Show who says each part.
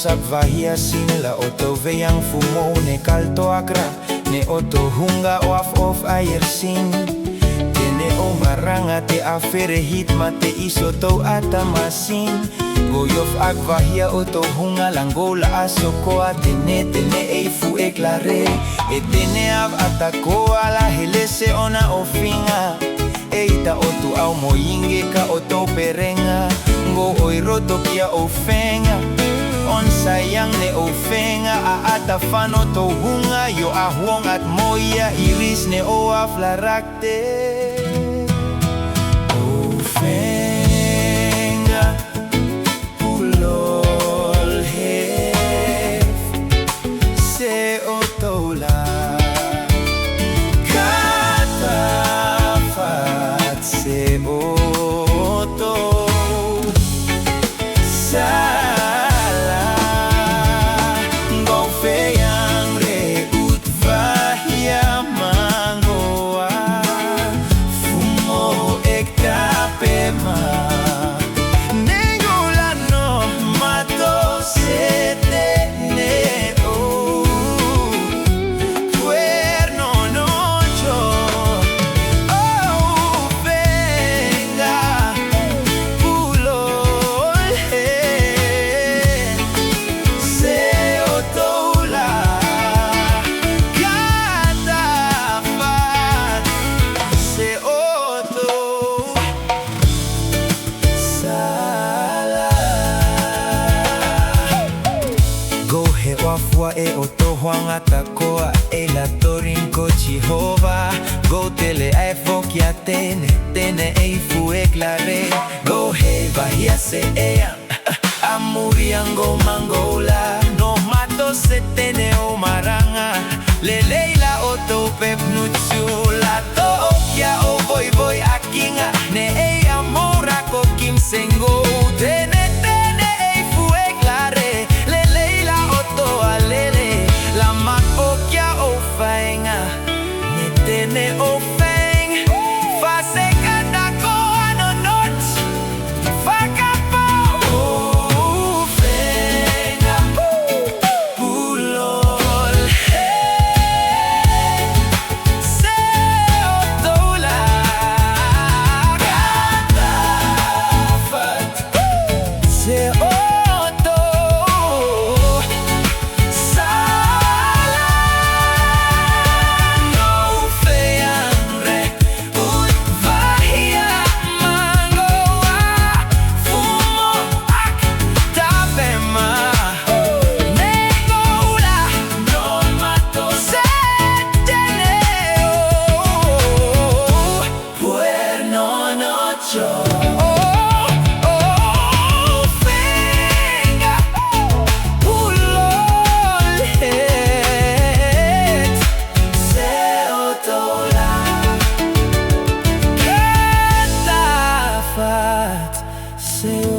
Speaker 1: sap vahia sin la oto veyang fumo ne kalto akra ne oto hunga of ayer sin tene o maranga te afere hit mate isoto atamasin goyof ag vahia oto hunga langola asoko atene e fu eklare etene av atakoa la helese ona ofinga eita otu au moyinge ka oto perenga ngo oi roto kia ofenga on sayang ne ofenga a atafano to hunga yo ahuong at moya iris ne o aflarakte ofenga pulol hef se otola katafat se oto Wafua e oto huanga takoa e la torin ko Jehovah go tele e fokia tene e fu eklare go he vahia se ea amuriango mangola no mato se tene o maranga leila oto pep nutsula to okia o boy akinga ne e amora ko kim sengo tene e fu eklare la mat okia ofenga netene ofeng fase kada ko ano not fakapa ofenga pulol se otola katafat se say